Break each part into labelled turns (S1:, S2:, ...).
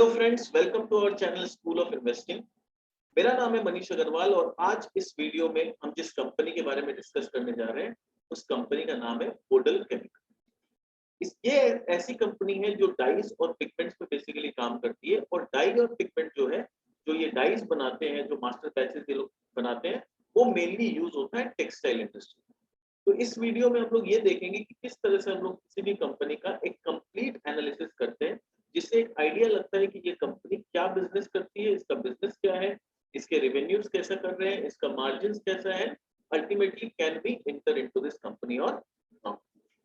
S1: Hello friends, welcome to our channel School of Investing. मेरा नाम है मनीष अग्रवाल और आज इस वीडियो में हम जिस कंपनी के बारे में डिस्कस करने जा रहे हैं उस कंपनी का नाम है बोडल केमिकल। ये ऐसी कंपनी है जो डाइज और पिगमेंट्स पे बेसिकली काम करती है और डाई और पिगमेंट जो है, जो ये डाइज बनाते हैं, जो मास्टर बैचेस ये लोग बनाते हैं, वो मेनली यूज होता है टेक्सटाइल इंडस्ट्री। तो इस वीडियो में हम लोग ये देखेंगे कि किस तरह से हम लोग किसी भी कंपनी का एक कंप्लीट एनालिसिस करते हैं, जिससे एक आइडिया लगता है कि ये कंपनी क्या बिजनेस करती है, इसका बिजनेस क्या है, इसके रेवेन्यूज कैसा कर रहे हैं, इसका मार्जिन कैसा है, ultimately can be enter into this company और नॉट।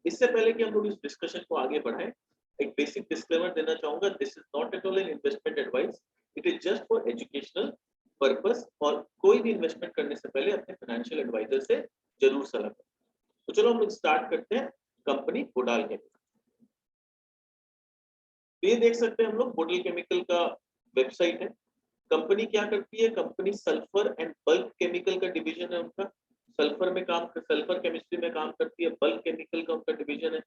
S1: इससे पहले कि हम लोग इस डिस्कशन को आगे बढ़ाएं, एक बेसिक डिस्क्लेमर देना चाहूंगा। This is not at all an investment advice, it is just for educational purpose और कोई भी इन्वेस्टमेंट करने से पहले अपने फाइनेंशियल एडवाइजर से जरूर सलाह करें। तो चलो हम लोग स्टार्ट करते हैं कंपनी बोडाल केमिकल। तो ये देख सकते हैं हम लोग बोडल केमिकल का वेबसाइट है। कंपनी क्या करती है? Company sulphur and bulk chemical का डिवीजन है उनका। सल्फर केमिस्ट्री में काम करती है। बल्क केमिकल का उनका डिवीजन है।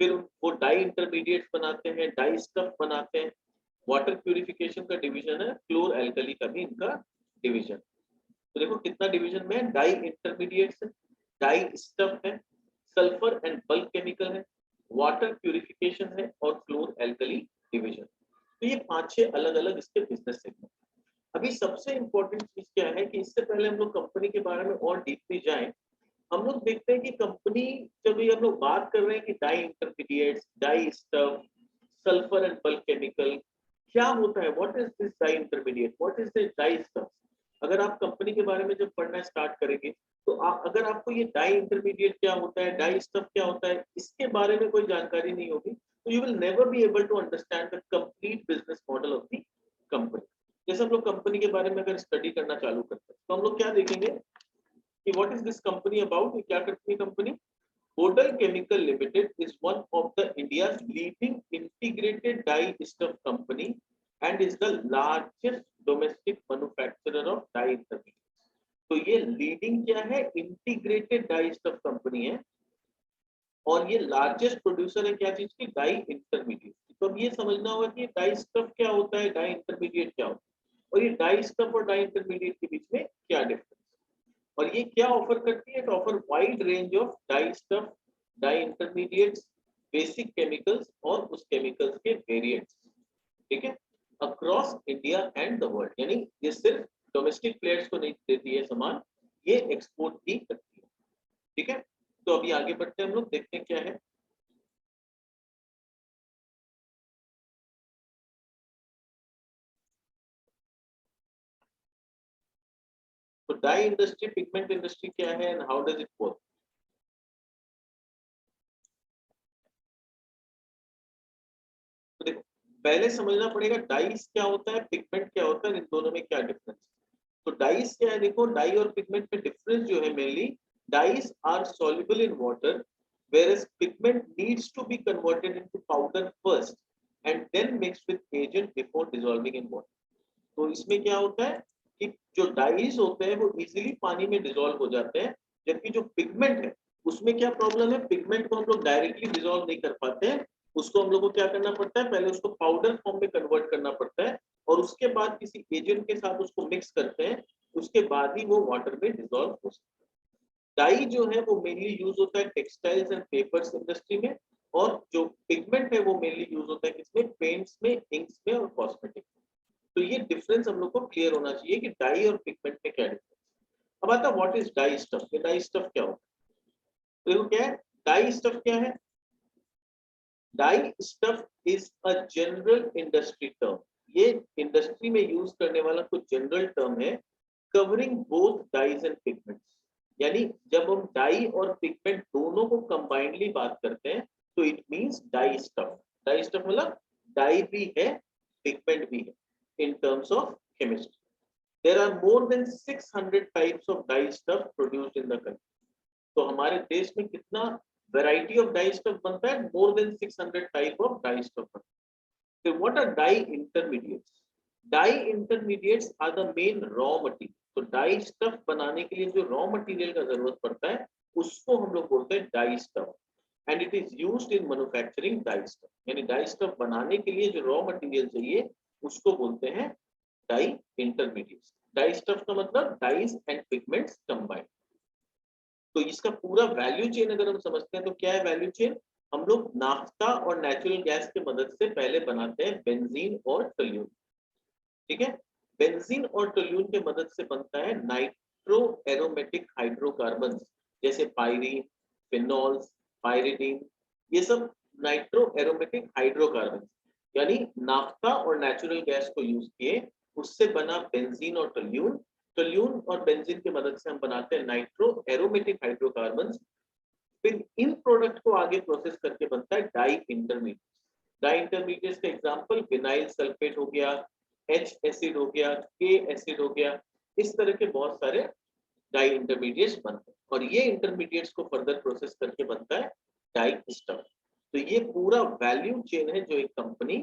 S1: फिर वो डाई इंटरमीडिएट्स बनाते हैं, डाई स्टफ बनाते हैं। वाटर प्यूरिफिकेशन का डिवीजन है। क्लोर एल्कली का भी इनका डिवीजन। तो देखो कितना डिवीजन में है। डाई इंटरमीडिएट्स है, डाई स्टफ है, सल्फर एंड बल्क केमिकल है, वाटर प्यूरिफिकेशन है और क्लोर एल्कली डिवीजन। तो ये 5-6 अलग अलग इसके बिजनेस सेगमेंट। अभी सबसे इंपॉर्टेंट चीज क्या है कि इससे पहले हम लोग कंपनी के बारे में और डीपली जाएं, हम लोग देखते हैं कि कंपनी, जब ये हम लोग बात कर रहे हैं कि dye intermediates, dye stuff, sulphur and bulk chemical, क्या होता है? What is this dye intermediate, what is this dye stuff? अगर आप कंपनी के बारे में जब पढ़ना स्टार्ट करेंगे तो अगर आपको ये डाई इंटरमीडिएट क्या होता है, डाई स्टफ क्या होता है, इसके बारे में कोई जानकारी नहीं होगी तो you will never be able to understand the complete business model of the company. जैसे हम लोग कंपनी के बारे में अगर स्टडी करना चालू करते हैं तो हम लोग क्या देखेंगे कि what is this company about, क्या करती है company. Bodal chemical limited is one of the India's leading integrated dye stuff company and is the largest domestic manufacturer of dye intermediates. तो ये लीडिंग क्या है? इंटीग्रेटेड डाई स्टफ कंपनी है और ये लार्जेस्ट प्रोड्यूसर है क्या चीज की? Dye intermediate. तो अब ये समझना होगा कि डाई स्टफ क्या होता है, डाई इंटरमीडिएट क्या होता है और ये डाई स्टफ और डाई इंटरमीडिएट के बीच में क्या डिफरेंस है और ये क्या ऑफर करती है। तो offer wide range of dye stuff, dye intermediates, basic chemicals और उस केमिकल्स के वेरिएंट्स, ठीक है, across India and the world. यानी ये सिर्फ डोमेस्टिक प्लेयर्स को नहीं देती है सामान, ये एक्सपोर्ट भी करती है, ठीक है। तो अभी आगे बढ़ते हैं हम लोग, देखते हैं क्या है। तो डाई इंडस्ट्री, पिगमेंट इंडस्ट्री क्या है and how does it work. तो देखो, पहले समझना पड़ेगा डाइस क्या होता है, पिगमेंट क्या होता है, इन दोनों में क्या डिफरेंस है। तो डाइस क्या है? देखो, डाई और पिगमेंट में डिफरेंस जो है mainly, dyes are soluble in water whereas pigment needs to be converted into powder first and then mixed with agent before dissolving in water। तो इसमें क्या होता है कि जो डाइज होते हैं वो इजीली पानी में डिसॉल्व हो जाते हैं, जबकि जो पिगमेंट है उसमें क्या प्रॉब्लम है, पिगमेंट को हम लोग डायरेक्टली डिसॉल्व नहीं कर पाते हैं, उसको हम लोग को क्या करना पड़ता है, पहले उसको पाउडर फॉर्म में कन्वर्ट करना पड़ता है और उसके बाद किसी एजेंट के साथ उसको मिक्स करते हैं, उसके बाद ही वो वाटर में डिसॉल्व हो सकता है। डाई जो है वो मेनली यूज होता है टेक्सटाइल्स एंड पेपर्स इंडस्ट्री में और जो पिगमेंट है वो मेनली यूज होता है किसमें, पेंट्स में, इंक्स में और कॉस्मेटिक। तो ये डिफरेंस हम लोग को क्लियर होना चाहिए कि डाई और पिगमेंट में क्या डिफरेंस। अब आता है व्हाट इज डाई स्टफ। ये डाई स्टफ क्या होता है? तो देखो क्या है डाई स्टफ, क्या है? Dye stuff is a general industry term. ये इंडस्ट्री में यूज करने वाला कुछ जनरल टर्म है covering both dyes and pigments. यानी जब हम डाई और पिगमेंट दोनों को कंबाइंडली बात करते हैं तो it means die stuff. Die stuff मतलब डाई भी है, पिगमेंट भी है in terms of chemistry. There are more than 600 types of dye stuff produced in the country. तो हमारे देश में कितना वैरायटी ऑफ डाई स्टफ बनता है? More than 600 type of dye stuff बनता है। तो what are dye intermediates? Dye intermediates are the main raw material. तो डाई स्टफ बनाने के लिए जो रॉ मटेरियल का जरूरत पड़ता है उसको हम लोग बोलते हैं die stuff and it is used in manufacturing die stuff. यानी डाई स्टफ बनाने के लिए जो रॉ मटेरियल चाहिए उसको बोलते हैं डाई इंटरमीडिएट्स। डाई स्टफ का मतलब डाइज एंड पिगमेंट्स कंबाइंड। तो इसका पूरा वैल्यू चेन अगर हम समझते हैं तो क्या है वैल्यू चेन? हम लोग नाफ्ता और नेचुरल गैस की मदद से पहले बनाते हैं बेंजीन और टोल्यून, ठीक है। बेंजीन और टोल्यून की मदद से बनता है नाइट्रो एरोमेटिक हाइड्रोकार्बन, जैसे पायरीन, फिनोल्स, पायरिडीन, ये सब नाइट्रो एरोमेटिक हाइड्रोकार्बन, यानी नाफ्ता और नेचुरल गैस को यूज किए उससे बना बेंजीन और टोल्यून। टोल्यून और बेंजीन की मदद से हम बनाते हैं नाइट्रो एरोमेटिक हाइड्रोकार्बन। फिर इन प्रोडक्ट को आगे प्रोसेस करके बनता है डाई इंटरमीडिएट। डाई इंटरमीडिएट का एग्जांपल विनाइल सल्फेट हो गया, एच एसिड हो गया, के एसिड हो गया, इस तरह के बहुत सारे डाई इंटरमीडिएट्स बनते हैं और ये इंटरमीडिएट्स को फर्दर प्रोसेस करके बनता है डाई स्टफ। तो ये पूरा वैल्यू चेन है जो एक कंपनी,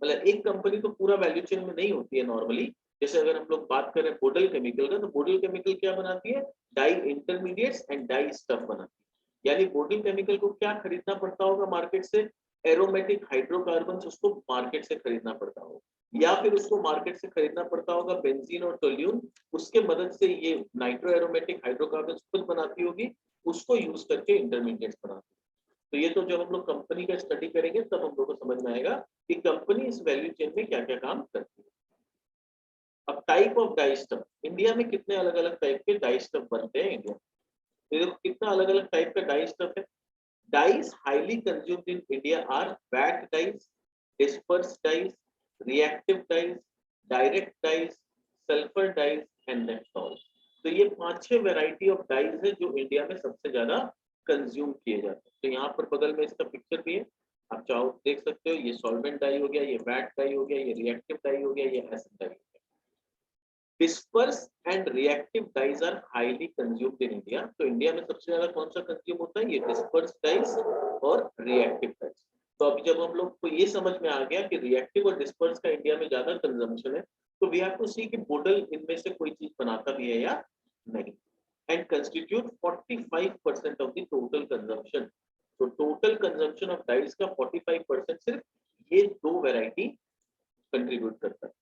S1: मतलब एक कंपनी तो पूरा वैल्यू चेन में नहीं होती है नॉर्मली। जैसे अगर हम लोग बात करें बोडल केमिकल का, तो बोडल केमिकल क्या बनाती है? Dye intermediates and dye stuff बनाती है। यानी बोडल केमिकल को क्या खरीदना पड़ता होगा मार्केट से? एरोमेटिक हाइड्रोकार्बन, उसको मार्केट से खरीदना पड़ता होगा, या फिर उसको मार्केट से खरीदना पड़ता होगा बेंजीन और टोल्यून, उसके मदद से ये नाइट्रो एरोमेटिक हाइड्रोकार्बन खुद बनाती होगी, उसको यूज करके इंटरमीडिएट्स बनाती है। तो ये तो जब हम लोग कंपनी का स्टडी करेंगे तब हम लोग को समझ में आएगा कि कंपनी इस वैल्यू चेन में क्या क्या काम करती है। अब type of dye stuff, India में कितने अलग अलग टाइप के डाई स्टफ बनते हैं इंडिया में? देखो कितना अलग अलग टाइप का डाई स्टफ है। Dyes highly consumed in India are vat dyes, dispersed dyes, reactive dyes, direct dyes, sulfur dyes and naphthol। तो ये 5-6 वैरायटी ऑफ डाइज है जो इंडिया में सबसे ज्यादा कंज्यूम किए जाते हैं। तो यहाँ पर बगल में इसका पिक्चर भी है, आप चाहो देख सकते हो। ये सॉल्वेंट डाई हो गया, ये वैट डाई हो गया, ये रिएक्टिव डाई हो गया, ये एसिड डाई हो गया। Disperse and reactive dyes are highly consumed in India. तो इंडिया में सबसे ज्यादा कौन सा कंज्यूम होता है? ये डिस्पर्स डाइज और रिएक्टिव डाइज। तो अभी जब हम लोग को ये समझ में आ गया कि रिएक्टिव और डिस्पर्स का इंडिया में ज्यादा कंजम्पशन है, तो वी हैव टू सी कि बोडल इनमें से कोई चीज बनाता भी है या नहीं। And constitute 45% of the total consumption. तो टोटल कंजम्पशन ऑफ डाइज का 45% सिर्फ ये दो वैरायटी कंट्रीब्यूट करता है।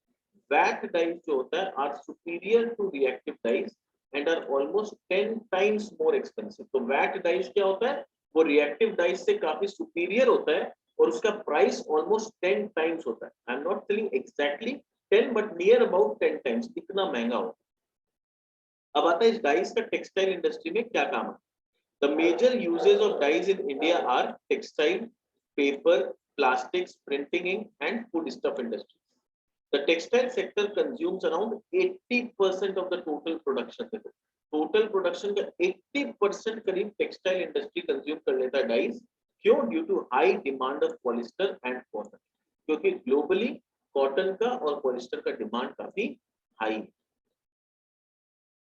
S1: Vat dyes जो होता है are superior to reactive dyes and are almost 10 times more expensive। तो vat dyes क्या होता है? वो reactive dyes से काफी superior होता है और उसका प्राइस almost 10 times होता है। I am not telling exactly 10 but near about 10 times, इतना महंगा होता है। अब आता है इस डाइस का टेक्सटाइल इंडस्ट्री में क्या काम है। The major uses of dyes in India are textile, paper, plastics, printing ink and food stuff industry। The textile sector consumes around 80% of the total production। Total production का 80% करीब textile industry consume कर लेता है dyes. क्यों? Due to high demand of polyester and cotton, क्योंकि globally cotton का और polyester का डिमांड काफी हाई है।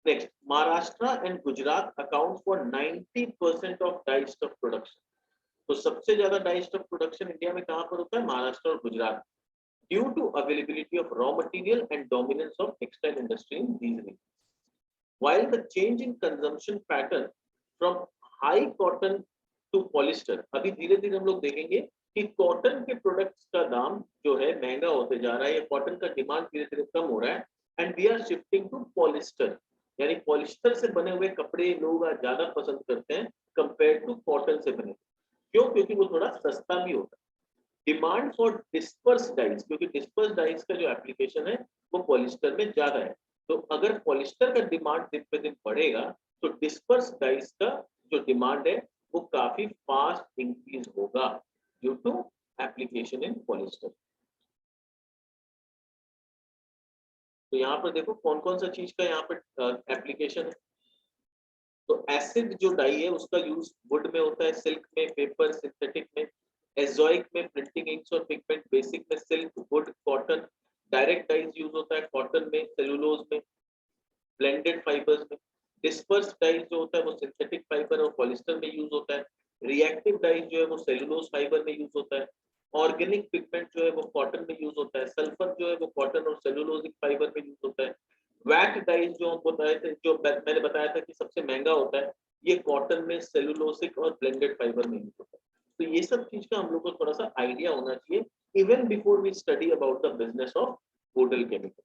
S1: Next, Maharashtra and Gujarat account for 90% of dye stuff production. तो सबसे ज्यादा डाई स्टफ प्रोडक्शन इंडिया में कहां पर होता है? महाराष्ट्र और Gujarat, due to availability of raw material and dominance of textile industry in these regions। While the change in consumption pattern from high cotton to polyester, अभी धीरे धीरे हम लोग देखेंगे कि कॉटन के प्रोडक्ट्स का दाम जो है महंगा होते जा रहा है, या कॉटन का डिमांड धीरे धीरे कम हो रहा है, and we are shifting to polyester, यानी पॉलिस्टर से बने हुए कपड़े लोग ज्यादा पसंद करते हैं कंपेयर टू कॉटन से बने। क्यों? क्योंकि वो थोड़ा सस्ता भी होता है। डिमांड फॉर डिस्पर्स डाइज, क्योंकि डिस्पर्स डाइज का जो एप्लीकेशन है वो पॉलिस्टर में ज्यादा है। तो अगर पॉलिस्टर का डिमांड दिन पे दिन बढ़ेगा तो डिस्पर्स डाइज का जो डिमांड है वो काफी फास्ट इंक्रीज होगा due to application in polyester. तो यहाँ पर देखो कौन कौन सा चीज का यहाँ पर एप्लीकेशन है। तो एसिड जो डाई है उसका यूज वुड में होता है, सिल्क में, पेपर, सिंथेटिक में, एजोइक में, प्रिंटिंग इंक्स और पिगमेंट, बेसिक में silk, would, cotton. Direct dies use होता है कॉटन में, सेलुलोज में, ब्लेंडेड फाइबर्स में। डिस्पर्स डाइज जो होता है वो सिंथेटिक फाइबर और पॉलिस्टर में यूज होता है। रिएक्टिव डाइज जो है वो सेलुलोज फाइबर में यूज होता है। ऑर्गेनिक पिगमेंट जो है वो कॉटन में यूज होता है। सल्फर जो है वो कॉटन और सेलुलोजिक फाइबर में यूज होता है। वैट डाइज जो हम बताए थे, जो मैंने बताया था कि सबसे महंगा होता है, ये कॉटन में, सेलुलोसिक और ब्लेंडेड फाइबर में यूज होता है। तो ये सब चीज का हम लोग को थोड़ा सा आइडिया होना चाहिए even before we study about the business of Bodal chemical.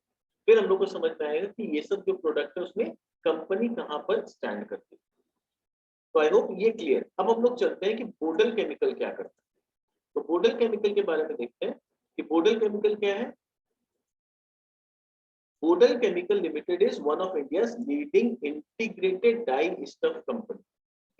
S1: फिर हम लोग को समझ में आएगा कि ये सब जो प्रोडक्ट है उसमें कंपनी कहाँ पर स्टैंड करती है। तो आई होप ये क्लियर। अब हम लोग चलते हैं कि बोडल केमिकल क्या करता है। तो बोडल केमिकल के बारे में देखते हैं कि बोडल केमिकल क्या है। Bodal chemical limited is one of India's leading integrated dye stuff company.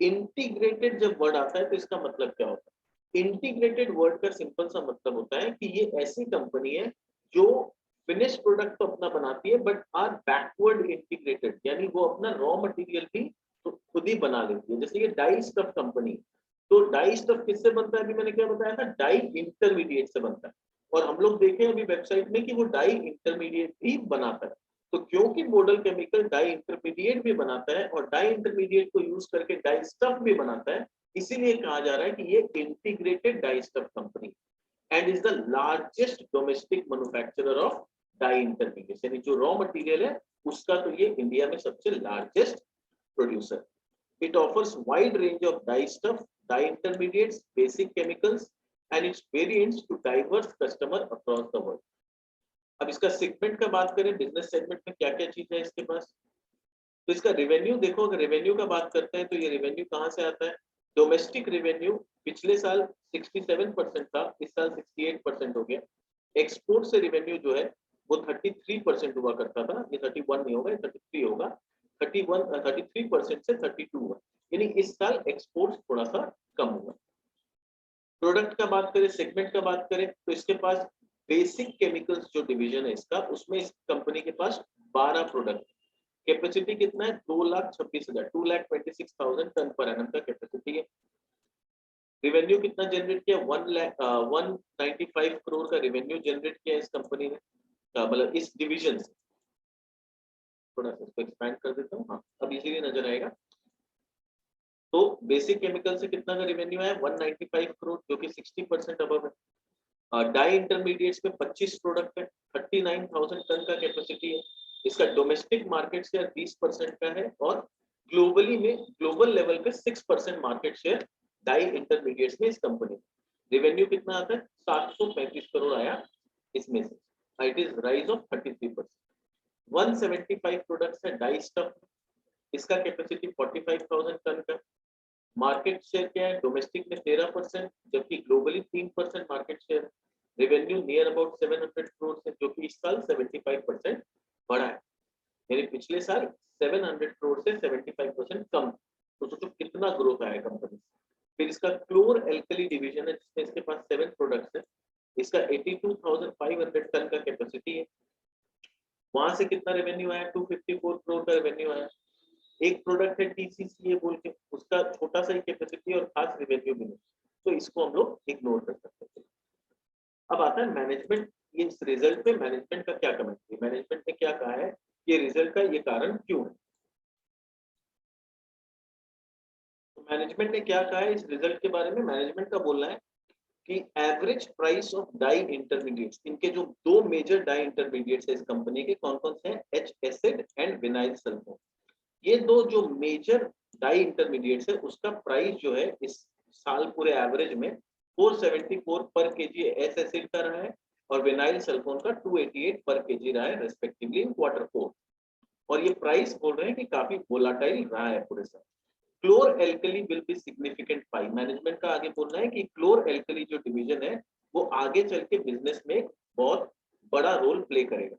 S1: Integrated जब वर्ड आता है तो इसका मतलब क्या होता है? इंटीग्रेटेड वर्ड का सिंपल सा मतलब होता है कि ये ऐसी कंपनी है जो फिनिश प्रोडक्ट तो अपना बनाती है बट आर बैकवर्ड इंटीग्रेटेड, यानी वो अपना रॉ मटेरियल भी तो खुद ही बना लेती है। जैसे ये डाई स्टफ कंपनी, तो डाई स्टफ किससे बनता है? अभी मैंने क्या बताया था, डाई इंटरमीडिएट से बनता है। और हम लोग देखें अभी वेबसाइट में कि वो डाई इंटरमीडिएट भी बनाता है। तो क्योंकि बोडल केमिकल डाई इंटरमीडिएट भी बनाता है और डाई इंटरमीडिएट को यूज करके डाई स्टफ भी बनाता है, इसीलिए कहा जा रहा है कि ये integrated dye stuff company and is the largest domestic manufacturer of dye intermediate, यानी जो रॉ मटेरियल है उसका तो ये इंडिया में सबसे largest producer. It offers wide range of dye stuff, dye intermediates, basic chemicals and its variants to diverse customer across the world। अब इसका सेगमेंट का बात करें, बिजनेस सेगमेंट में क्या क्या चीज है इसके पास। तो इसका रेवेन्यू देखो, अगर रेवेन्यू का बात करते हैं तो ये रेवेन्यू कहां से आता है? डोमेस्टिक रेवेन्यू पिछले साल 67% था, इस साल 68% हो गया। एक्सपोर्ट से रेवेन्यू जो है वो 33% हुआ करता था, ये 31 नहीं होगा, ये 33 होगा। 33% से 32 हुआ, यानी इस साल एक्सपोर्ट थोड़ा सा कम हुआ। प्रोडक्ट का बात करें, सेगमेंट का बात करें, तो इसके पास बेसिक केमिकल्स जो डिवीजन है इसका, उसमें इस कंपनी के पास 12 प्रोडक्ट। कैपेसिटी कितना है? 2,26,000, 2,26,000 टन पर एनम का कैपेसिटी है। रेवेन्यू कितना जनरेट किया? 195 करोड़ का रेवेन्यू जनरेट किया इस कंपनी ने, मतलब इस डिवीजन से। थोड़ा सा इसको एक्सपैंड कर देता हूँ, हाँ अब इजीली नजर आएगा। तो बेसिक केमिकल से कितना का रेवेन्यू है? 195 करोड़, जो कि 60% अबव है। डाई इंटरमीडिएट्स में 25 प्रोडक्ट है, 39,000 टन का कैपेसिटी है। इसका डोमेस्टिक मार्केट शेयर 20% का है और ग्लोबली में, ग्लोबल लेवल पे 6% मार्केट शेयर डाई इंटरमीडिएट्स में इस कंपनी। रेवेन्यू कितना आता है? 735 करोड़ आया इसमें से, it is rise of 33%। 175 products है डाई स्टफ, इसका कैपेसिटी 45,000 टन का। मार्केट शेयर क्या है? डोमेस्टिक में 13%, जबकि globally 3% market share. Revenue near about 700 crore से, जो कि इस साल 75% बढ़ा है, यानी पिछले साल 700 करोड़ से 75% कम। तो सोचो कितना ग्रोथ आया कंपनी। फिर इसका क्लोर एल्कली डिवीजन है, जिसमें इसके पास 7 प्रोडक्ट्स है। इसका 82,500 टन का कैपेसिटी है। वहां से कितना रेवेन्यू आया? 254 करोड़ का रेवेन्यू आया। एक प्रोडक्ट है टीसीसीए बोल के, उसका छोटा सा ही कैपेसिटी और खास रिवेन्यू भी नहीं, तो इसको हम लोग इग्नोर कर सकते हैं। अब आता है मैनेजमेंट, ये इस रिजल्ट पे मैनेजमेंट का क्या कमेंट है? मैनेजमेंट ने क्या कहा है, ये रिजल्ट का ये कारण क्यों है? तो मैनेजमेंट ने क्या कहा है इस रिजल्ट के बारे में? मैनेजमेंट का बोलना है कि average price of dye intermediates, इनके जो दो मेजर डाई इंटरमीडिएट्स है इस कंपनी के, कौन कौन से हैं? H acid and vinyl sulphone. ये दो जो मेजर डाई इंटरमीडिएट्स है उसका प्राइस जो है इस साल पूरे एवरेज में 474 पर केजी एस एसिड का रहा है और विनाइल सल्फोन का 288 पर केजी रहा है रेस्पेक्टिवली इन Q4। और ये प्राइस बोल रहे हैं कि काफी वोलाटाइल रहा है पूरे साल। Chlor alkali will be significant pie, management का आगे बोलना है कि क्लोर एल्कली जो डिवीजन है वो आगे चल के बिजनेस में बहुत बड़ा रोल प्ले करेगा।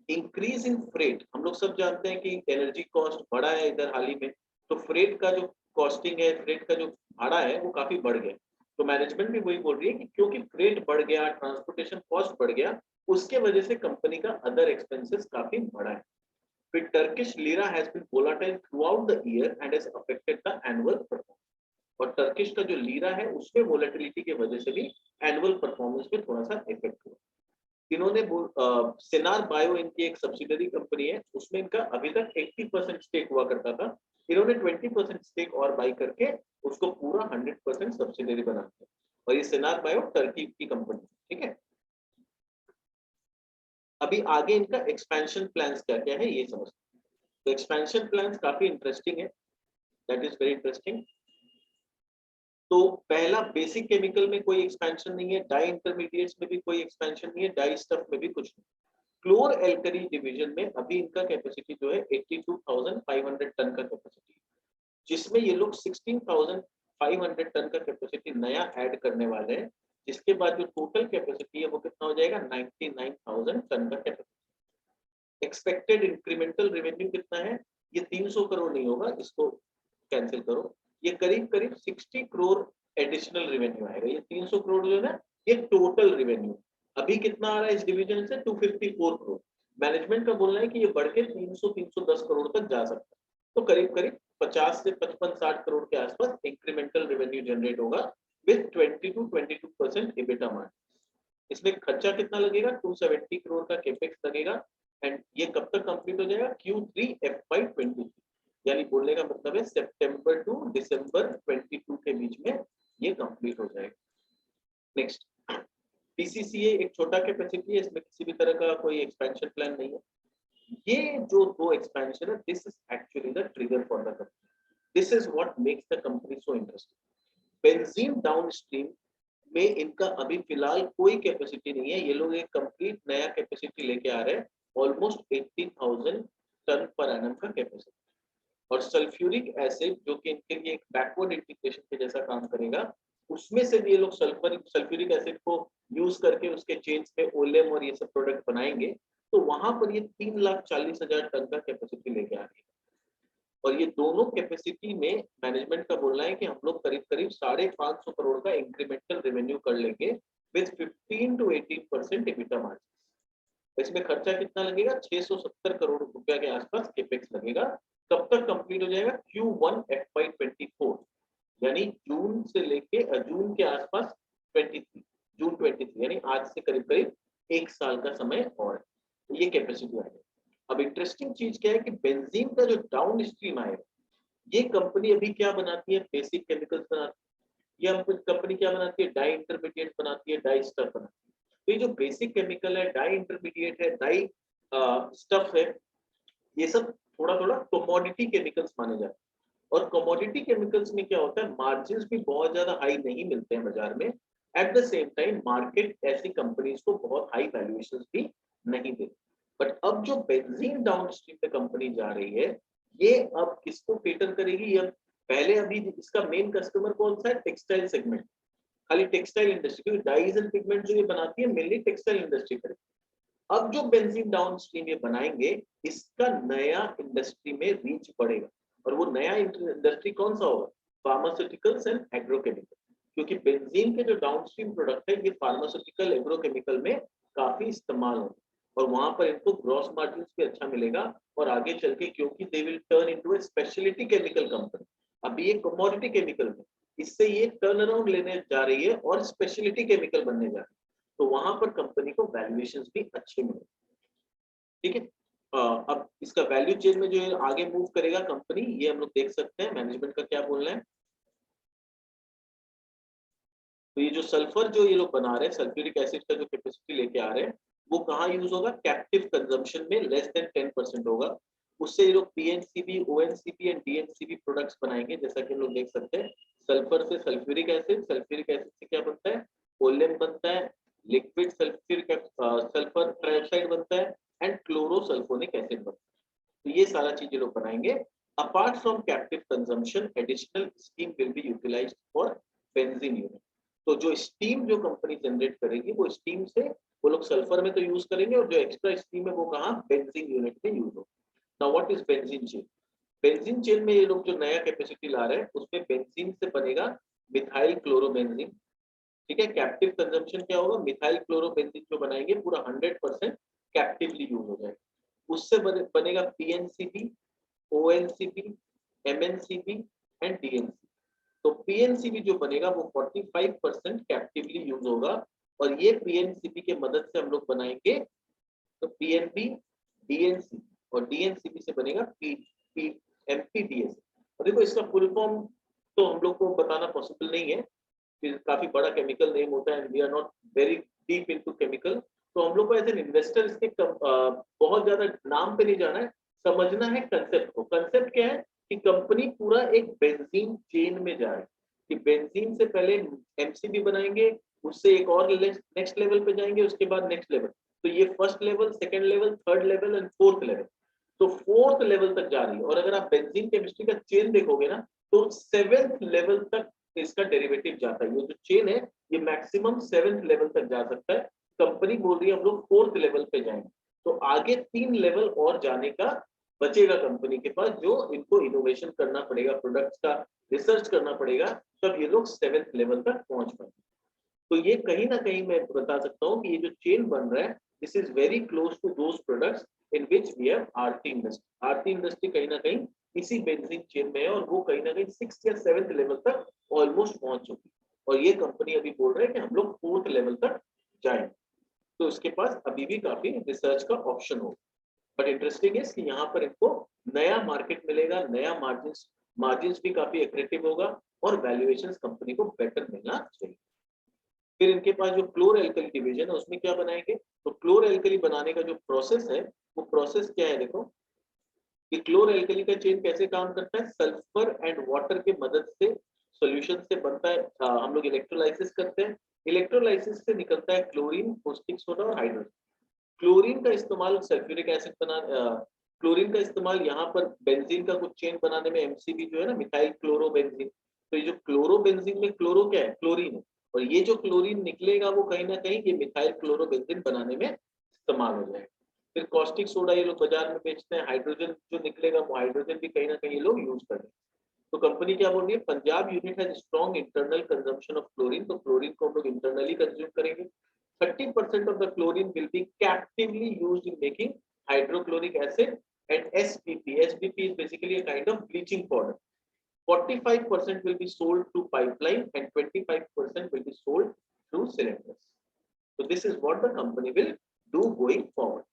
S1: इंक्रीज इन फ्रेट, हम लोग सब जानते हैं कि एनर्जी कॉस्ट बढ़ा है इधर हाल ही में, तो फ्रेट का जो कॉस्टिंग है, फ्रेट का जो भाड़ा है वो काफी बढ़ गया। तो मैनेजमेंट भी वही बोल रही है कि क्योंकि फ्रेट बढ़ गया, ट्रांसपोर्टेशन कॉस्ट बढ़ गया, उसके वजह से कंपनी का अदर एक्सपेंसेस काफी बढ़ा है। फिर Turkish lira has been volatile throughout the year and has affected the annual performance. और टर्किश का जो लीरा है उसमें वोलेटिलिटी की वजह से भी एनुअल परफॉर्मेंस में थोड़ा सा इफेक्ट हुआ। इन्होंने सिनार बायो इनकी एक सब्सिडरी कंपनी है, उसमें इनका अभी तक 80% स्टेक हुआ करता था। इन्होंने 20% स्टेक और बाई करके उसको पूरा 100% सब्सिडरी बना दिया। और ये सिनार बायो टर्की की कंपनी, ठीक है। अभी आगे इनका एक्सपेंशन प्लान्स क्या क्या है ये समझते हैं। तो एक्सपेंशन प्लान्स काफी इंटरेस्टिंग है, दैट इज वेरी इंटरेस्टिंग। तो पहला बेसिक केमिकल में कोई एक्सपेंशन नहीं है, डाई इंटरमीडिएट्स में भी कोई एक्सपेंशन नहीं है, डाई स्टफ में भी कुछ नहीं। क्लोर एल्कली डिवीजन में अभी इनका कैपेसिटी जो है 82,500 टन का कैपेसिटी, जिसमें ये लोग 16,500 टन का कैपेसिटी नया ऐड करने वाले हैं, जिसके बाद जो टोटल कैपेसिटी है वो कितना हो जाएगा 99,000 टन का कैपेसिटी। एक्सपेक्टेड इंक्रीमेंटल रेवेन्यू कितना है, ये 300 करोड़ नहीं होगा, इसको कैंसिल करो, ये करीब करीब 60 करोड़ एडिशनल रेवेन्यू आएगा। ये 300 करोड़ जो है ना, ये टोटल रेवेन्यू अभी कितना आ रहा है इस डिवीजन से 254 करोड़। मैनेजमेंट का बोलना है कि ये बढ़ के 300-310 करोड़ तक जा सकता है, तो करीब करीब 50 से 55-60 करोड़ के आसपास इंक्रीमेंटल रेवेन्यू जनरेट होगा विद 20-22% एबिटा मार्जिन। इसमें खर्चा कितना लगेगा, 270 करोड़ का कैपेक्स लगेगा, एंड ये कब तक कंप्लीट हो जाएगा, Q3 FY23, यानी बोलने का मतलब है सितंबर टू दिसंबर 22 के बीच में ये कंप्लीट हो जाएगा। नेक्स्ट, पीसीसीए एक छोटा कैपेसिटी है, इसमें किसी भी तरह का कोई एक्सपेंशन प्लान नहीं है। ये जो दो एक्सपेंशन है, this is actually the trigger for the company, this is what makes the company so interesting. Benzene downstream में इनका अभी फिलहाल कोई कैपेसिटी नहीं है, ये लोग एक कंप्लीट नया कैपेसिटी लेके आ रहे हैं, ऑलमोस्ट 80,000 टन पर एनम का कैपेसिटी। और सल्फ्यूरिक एसिड जो कि इनके लिए एक बैकवर्ड इंटीग्रेशन के जैसा काम करेगा, उसमें से भी ये लोग सल्फ्यूरिक एसिड को यूज करके उसके चेन्स में ओलेम और ये सब प्रोडक्ट बनाएंगे, तो वहां पर ये 3,40,000 टन का कैपेसिटी लेके आ रही है। और ये दोनों कैपेसिटी में मैनेजमेंट का बोलना है कि हम लोग करीब करीब 550 करोड़ का इंक्रीमेंटल रेवेन्यू कर लेंगे विद 15 to 18% एबिटा मार्जिन। इसमें खर्चा कितना लगेगा, 670 करोड़ रुपया के आसपास कैपेक्स लगेगा। कब तक कंप्लीट हो जाएगा, Q1 FY24, यानी जून से लेके जून के आसपास 23, जून 23, यानी आज से करीब करीब एक साल का समय और ये कैपेसिटी आएगी। अब इंटरेस्टिंग चीज क्या है कि बेंजीन का जो डाउन स्ट्रीम आएगा, ये कंपनी अभी क्या बनाती है, बेसिक केमिकल्स बनाती है। ये कंपनी क्या बनाती है, डाई इंटरमीडिएट बनाती है, डाई स्टफ बनाती है। तो ये जो बेसिक केमिकल है, डाई इंटरमीडिएट है, डाई स्टफ है, ये सब थोड़ा थोड़ा कमोडिटी केमिकल्स माने जाते हैं। और कमोडिटी केमिकल्स में क्या होता है, मार्जिन भी बहुत ज्यादा हाई नहीं मिलते हैं बाजार में। At the same time market ऐसी कंपनीज को बहुत हाई वैल्यूएशन भी नहीं देती। बट अब जो बेंजीन डाउनस्ट्रीम पे कंपनी जा रही है, ये अब किसको केटर करेगी, ये पहले अभी इसका मेन कस्टमर कौन सा है, टेक्सटाइल सेगमेंट, खाली टेक्सटाइल इंडस्ट्री, क्योंकि डाइज एंड पिगमेंट जो ये बनाती है मेनली टेक्सटाइल इंडस्ट्री करेगी। अब जो बेंजीन डाउनस्ट्रीम ये बनाएंगे, इसका नया इंडस्ट्री में रीच बढ़ेगा। और वो नया इंडस्ट्री कौन सा होगा, फार्मास्यूटिकल्स एंड एग्रोकेमिकल, क्योंकि बेंजीन के जो डाउनस्ट्रीम प्रोडक्ट है ये फार्मास्यूटिकल एग्रोकेमिकल में काफी इस्तेमाल होगा, और वहां पर इनको ग्रॉस मार्जिन भी अच्छा मिलेगा। और आगे चल के क्योंकि they will turn into A speciality chemical company, अभी ये कमोडिटी केमिकल में, इससे ये टर्न अराउंड लेने जा रही है और स्पेशलिटी केमिकल बनने जा रही है, तो वहां पर कंपनी को वैल्यूएशंस भी अच्छे मिले। ठीक है, अब इसका वैल्यू चेन में जो है आगे मूव करेगा कंपनी, ये हम लोग देख सकते हैं मैनेजमेंट का क्या बोलना है। तो ये जो सल्फर जो ये लोग बना रहे हैं, सल्फ्यूरिक एसिड का जो कैपेसिटी लेके आ रहे हैं, वो कहाँ यूज होगा, कैप्टिव कंजम्पशन में लेस देन 10% होगा। उससे ये लोग पीएनसीबी, ओएनसीबी एंड डीएनसीबी प्रोडक्ट्स बनाएंगे, जैसा कि हम लोग देख सकते हैं। सल्फर से सल्फ्यूरिक एसिड, सल्फ्यूरिक एसिड से क्या बनता है, ओलेम बनता है, लिक्विड सल्फ्यूरिक सल्फर ट्राइऑक्साइड बनता है, एंड क्लोरोसल्फोनिक एसिड बनता है। तो ये सारा चीज ये लोग बनाएंगे। Apart from captive consumption, additional steam will be utilised for benzene unit. तो जो स्टीम जो कंपनी जनरेट करेगी, वो स्टीम से वो लोग सल्फर में तो यूज करेंगे, और जो एक्स्ट्रा स्टीम है वो कहाँ, बेंजीन यूनिट में यूज होगा। Now what is benzene chain, benzene chain में ये लोग जो नया कैपेसिटी ला रहे हैं, उसमें बेंजीन से बनेगा मिथाइल क्लोरोबेंजीन। ठीक है, कैप्टिव कंजम्पशन क्या होगा, मिथाइल क्लोरोबेंजीन जो बनाएंगे पूरा 100% कैप्टिवली यूज हो जाएगा। उससे बनेगा पीएनसीबी, ओएनसीबी, एमएनसीबी एंड डीएनसी। तो पीएनसीबी जो बनेगा वो 45% कैप्टिवली यूज होगा, और ये पीएनसीबी के मदद से हम लोग बनाएंगे तो पीएनबी, डीएनसी, और डीएनसीबी से बनेगा एमपीडीएस। और देखो इसका फुल फॉर्म तो हम लोग को बताना पॉसिबल नहीं है, काफी बड़ा केमिकल नेम होता है, and we are not very deep into chemical, तो हम लोग को एज एन इन्वेस्टर इसके बहुत ज्यादा नाम पे नहीं जाना है, समझना है कंसेप्ट को। कंसेप्ट क्या है कि कंपनी पूरा एक बेंजीन चेन में जा रही है, कि बेंजीन से पहले एमसीबी बनाएंगे, उससे एक और नेक्स्ट लेवल पे जाएंगे, उसके बाद नेक्स्ट लेवल। तो ये first level, second level, third level and fourth level. तो फोर्थ लेवल तक जा रही है। और अगर आप बेंजीन केमिस्ट्री का चेन देखोगे ना, तो सेवेंथ लेवल तक इसका डेरिवेटिव जाता है। ये जो चेन है ये मैक्सिमम सेवेंथ लेवल तक जा सकता है। कंपनी बोल रही है हम लोग फोर्थ लेवल पे जाएंगे। तो आगे 3 लेवल और जाने का बचेगा कंपनी के पास, जो इनको इनोवेशन करना पड़ेगा, प्रोडक्ट्स का रिसर्च करना पड़ेगा, तब ये लोग 7th लेवल तक पहुंच पाएंगे। तो ये कहीं ना कहीं मैं बता सकता हूँ कि ये जो चेन बन रहा है, this is very close to those products in which we have Aarti industry. Aarti industry कहीं ना कहीं इसी बेंजीन चेन में है, और वो कहीं ना कहीं 6th या 7th लेवल तक ऑलमोस्ट पहुंच चुकी है। और ये कंपनी अभी बोल रहा है कि हम लोग 4th लेवल तक जाएं। तो उसके पास अभी भी काफी रिसर्च का ऑप्शन होगा। बट इंटरेस्टिंग है कि यहाँ पर इनको नया मार्केट मिलेगा, नया मार्जिन भी काफी एक्रेटिव होगा, और वैल्यूएशन कंपनी को बेटर मिलना चाहिए। फिर इनके पास जो क्लोर एल्कली डिवीजन है, उसमें क्या बनाएंगे? तो क्लोर एल्कली बनाने का जो प्रोसेस है, वो प्रोसेस क्या है? देखो कि क्लोर एल्कली का चेन कैसे काम करता है। सल्फर एंड वाटर के मदद से सॉल्यूशन से बनता है। हम लोग इलेक्ट्रोलाइसिस करते हैं, इलेक्ट्रोलाइसिस से निकलता है क्लोरीन, कॉस्टिक सोडा और हाइड्रोजन। क्लोरीन का इस्तेमाल सल्फ्यूरिक एसिड क्लोरीन का इस्तेमाल यहाँ पर बेंजीन का कुछ चेन बनाने में, एमसीबी जो है ना, मिथाइल क्लोरोबेंजीन। तो ये जो क्लोरोबेंजीन में क्लोरो क्या है? क्लोरीन है। और ये जो क्लोरीन निकलेगा वो कहीं ना कहीं ये मिथाइल क्लोरोबेंजीन बनाने में इस्तेमाल हो जाएगा। फिर कॉस्टिक सोडा ये लोग बाजार में बेचते हैं। हाइड्रोजन जो निकलेगा वो हाइड्रोजन भी कहीं ना कहीं ये लोग यूज कर रहे हैं। तो कंपनी क्या बोल रही है? Punjab unit has strong internal consumption of chlorine. तो क्लोरीन को हम लोग इंटरनली कंज्यूम करेंगे। 30% of the chlorine will be captively used in making hydrochloric acid and SBP. SBP is basically a kind of bleaching powder. 45% will be sold through pipeline and 25% will be sold through cylinders. So this is what the company will do going forward.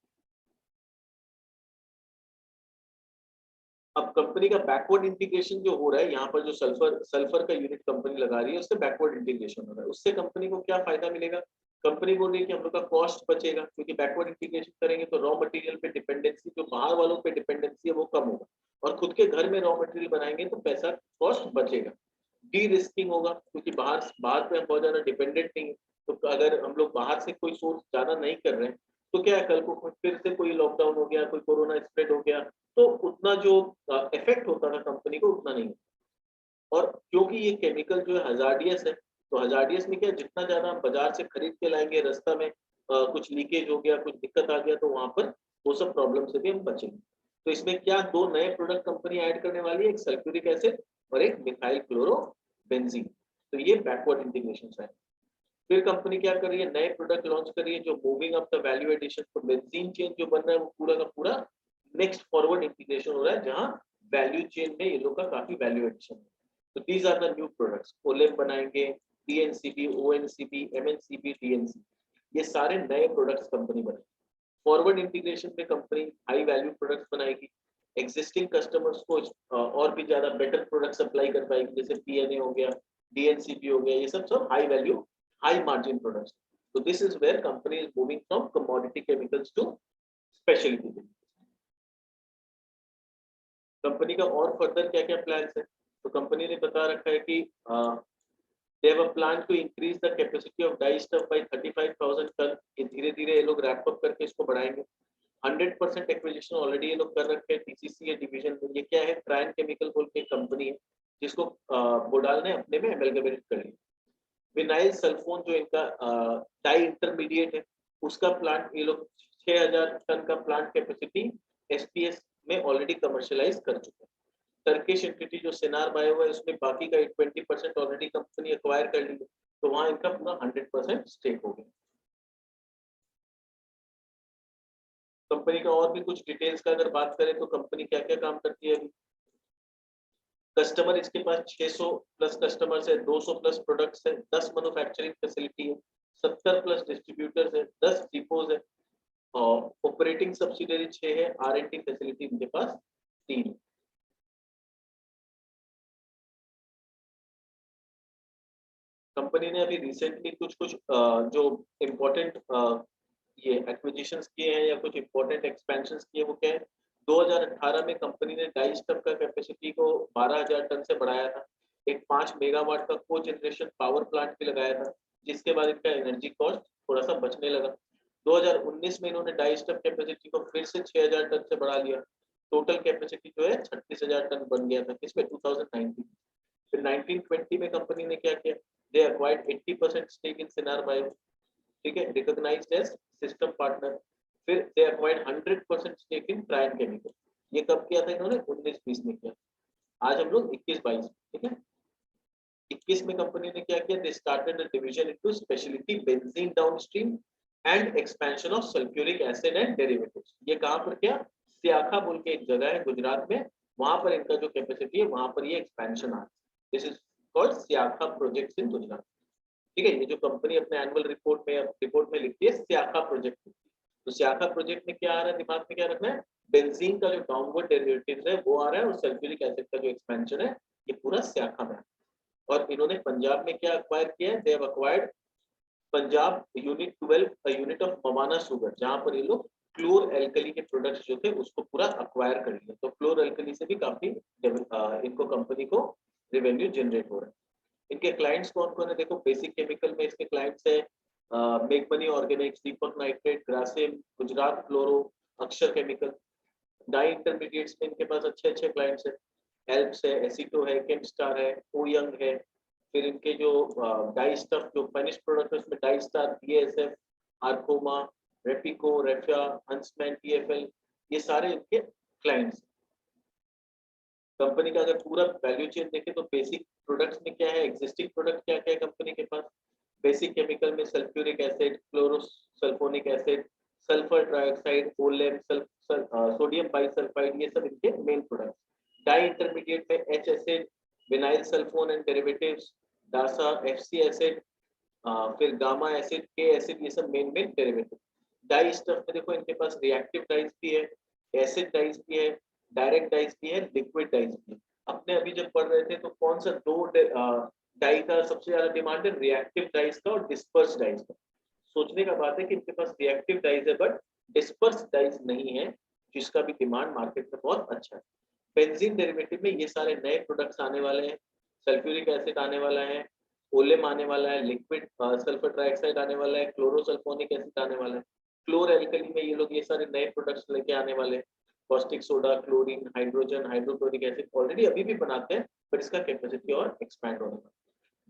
S1: अब company का backward integration जो हो रहा है, यहाँ पर जो sulphur का यूनिट कंपनी लगा रही है, उससे बैकवर्ड इंटीग्रेशन हो रहा है। उससे कंपनी को क्या फायदा मिलेगा? कंपनी बोल रही है कि हम लोग का कॉस्ट बचेगा, क्योंकि बैकवर्ड इंटीग्रेशन करेंगे तो रॉ मटेरियल पे डिपेंडेंसी, जो बाहर वालों पे डिपेंडेंसी है, वो कम होगा। और खुद के घर में रॉ मटेरियल बनाएंगे तो पैसा कॉस्ट बचेगा। डी रिस्किंग होगा, क्योंकि बाहर पे हम बहुत ज्यादा डिपेंडेंट नहीं है। तो अगर हम लोग बाहर से कोई सोर्स ज्यादा नहीं कर रहे हैं, तो क्या है, कल को फिर से कोई लॉकडाउन हो गया, कोई कोरोना स्प्रेड हो गया, तो उतना जो इफेक्ट होता था कंपनी को, उतना नहीं। और क्योंकि ये केमिकल जो है हजार्डियस है, तो हजार्डियस में क्या, जितना ज्यादा हम बाजार से खरीद के लाएंगे, रास्ता में कुछ लीकेज हो गया, कुछ दिक्कत आ गया, तो वहां पर वो सब प्रॉब्लम से भी हम बचेंगे। तो इसमें क्या, 2 नए प्रोडक्ट कंपनी ऐड करने वाली है, एक सल्फ्यूरिक एसिड और एक मिथाइल क्लोरोबेंजीन। तो ये बैकवर्ड इंटीग्रेशन है। फिर कंपनी क्या कर रही है? नए प्रोडक्ट लॉन्च कर रही है, जो moving up the value addition. तो बेंजीन चेन जो बन रहा है वो पूरा का पूरा नेक्स्ट फॉरवर्ड इंटीग्रेशन हो रहा है, जहां वैल्यू चेन में ये लोग का काफी वैल्यू एडिशन है। तो these are the new products. Oleum बनाएंगे, डीएनसीबी, ओएनसीबी, एमएनसीबी, डीएनसी, ये सारे नए प्रोडक्ट्स कंपनी बनाएगी। फॉरवर्ड इंटीग्रेशन में कंपनी हाई वैल्यू प्रोडक्ट्स बनाएगी, एग्जिस्टिंग कस्टमर्स को और भी ज्यादा बेटर प्रोडक्ट सप्लाई कर पाएगी, जैसे पीएनए हो गया, डीएनसीबी हो गया, ये सब high value, high margin products. So this is where company is moving from commodity chemicals to specialty chemicals. Company का और फर्दर क्या क्या प्लान्स है? तो कंपनी ने बता रखा है कि they have a plan to increase the capacity of dye stuff by 35,000 tonne. ये धीरे धीरे ये लोग रैप अप करके इसको बढ़ाएंगे। 100% एक्विजिशन ऑलरेडी ये लोग कर रखे हैं टीसीसी डिवीजन में। ये क्या है? ट्रायन केमिकल बोल के कंपनी है, जिसको बोडाल ने अपने में एमलगमेट कर लिया। विनाइल सल्फोन जो इनका डाई इंटरमीडिएट है, उसका प्लांट ये लोग 6000 टन का प्लांट कैपेसिटी एसपीएस में ऑलरेडी कमर्शियलाइज कर चुके हैं। टर्किश एंटिटी जो सेनार बायो है, उसमें बाकी का 20% ऑलरेडी कंपनी एक्वायर कर ली है, तो वहां इनका पूरा 100% स्टेक हो गया। कंपनी का और भी कुछ डिटेल्स का अगर बात करें तो कंपनी क्या क्या काम करती है अभी। कस्टमर इसके पास 600 प्लस कस्टमर्स है, 200 प्लस प्रोडक्ट्स है, 10 मैन्युफैक्चरिंग फैसिलिटी है, 70 प्लस डिस्ट्रीब्यूटर्स है, 10 डिपोज है, और ऑपरेटिंग सब्सिडरी 6 है, आर&डी फैसिलिटी इनके पास 3 है। कंपनी ने अभी रिसेंटली कुछ जो इम्पोर्टेंट ये एक्विजिशंस किए हैं या कुछ इम्पोर्टेंट एक्सपेंशंस किए, वो क्या है? 2018 में कंपनी ने डाई स्टफ का कैपेसिटी को 12,000 टन से बढ़ाया था। एक 5 मेगावाट का को जनरेशन पावर प्लांट भी लगाया था, जिसके बाद इनका एनर्जी कॉस्ट थोड़ा सा बचने लगा। 2019 में इन्होंने डाई स्टफ कैपेसिटी को फिर से 6000 टन से बढ़ा लिया। टोटल कैपेसिटी जो है 36,000 टन बन गया था किसमें 2019। फिर 1920 में कंपनी ने क्या किया, they acquired 80% stake in Sinar Bio, ठीक है, रिकॉग्नाइज्ड एज सिस्टम पार्टनर। फिर they acquired 100% stake in Trion chemical. ये कब किया था इन्होंने, 19-20 में किया। आज हम लोग 21-22, ठीक है। 21 में कंपनी ने क्या किया, they started a division into speciality benzene downstream and expansion of sulphuric acid and derivatives. ये कहां पर किया, सियाखा बोल के एक जगह है गुजरात में, वहां पर इनका जो कैपेसिटी है वहां पर ये expansion ah, this is called Saykha projects in Gujarat, ठीक है। ये जो कंपनी अपने एनुअल रिपोर्ट में लिखती है सियाखा प्रोजेक्ट, तो सियाखा प्रोजेक्ट में क्या आ रहा है, दिमाग में क्या रखना है, बेंजीन का जो डाउनवर्ड डेरिवेटिव्स है वो आ रहा है, और सल्फ्यूरिक एसिड का जो एक्सपेंशन है ये पूरा सियाखा में। और इन्होंने पंजाब में क्या एक्वायर किया है, they have acquired Punjab unit 12 unit of Mawana sugar, जहां पर ये लोग क्लोर एल्कली के प्रोडक्ट्स जो थे उसको पूरा एक्वायर कर लिया। तो क्लोर एल्कली से भी काफी इनको कंपनी को रेवेन्यू जनरेट हो रहा है। इनके क्लाइंट्स कौन कौन है, देखो बेसिक केमिकल में इसके क्लाइंट्स है मेकमनी ऑर्गेनिक्स, दीपक नाइट्रेट, ग्रासिम, गुजरात फ्लोरो, अक्षर केमिकल। डाई इंटरमीडिएट्स में इनके पास अच्छे अच्छे क्लाइंट्स है, एल्प्स है, एसिटो है, केमस्टार है, ओयंग है। फिर इनके जो डाई स्टफ जो फिनिश प्रोडक्ट है उसमें डाई स्टार, बीएसएफ, आर्कोमा, रेपिको, रेफिया, हंसमैन, टीएफएल, ये सारे इनके क्लाइंट्स। कंपनी का अगर पूरा वैल्यू चेन देखें तो बेसिक प्रोडक्ट्स में क्या है, एग्जिस्टिंग प्रोडक्ट क्या क्या है कंपनी के पास, बेसिक केमिकल में sulphuric acid, chlorosulphonic acid, sulphur trioxide, oleum, sodium bisulphide, ये सब इनके मेन प्रोडक्ट्स। डाई इंटरमीडिएट में H acid, vinyl sulphone and derivatives, DASA, FC acid, फिर गामा एसिड, के एसिड, ये सब मेन डेरिवेटिव। डाई स्टफ में देखो इनके पास रिएक्टिव डाइज भी है, एसिड डाइज भी है, डायरेक्ट डाइज भी है, लिक्विड डाइज भी है। अपने अभी जब पढ़ रहे थे तो कौन सा दो डाई का सबसे ज्यादा डिमांड है, रिएक्टिव डाइज का और डिस्पर्स डाइज का। सोचने का बात है कि इनके पास रिएक्टिव डाइज है बट डिस्पर्स डाइज नहीं है, जिसका भी डिमांड मार्केट में बहुत अच्छा है। बेंजीन डेरिवेटिव में ये सारे नए प्रोडक्ट्स आने वाले हैं, सल्फ्यूरिक एसिड आने वाला है, ओलेम आने वाला है, लिक्विड सल्फर ट्राइऑक्साइड आने वाला है, क्लोरोसल्फोनिक एसिड आने वाला है। क्लोर एल्कली में ये लोग ये सारे नए प्रोडक्ट्स लेके आने वाले हैं, caustic soda, chlorine, hydrogen, hydrochloric acid already अभी भी बनाते हैं, पर इसका कैपेसिटी और एक्सपैंड होने वाला है।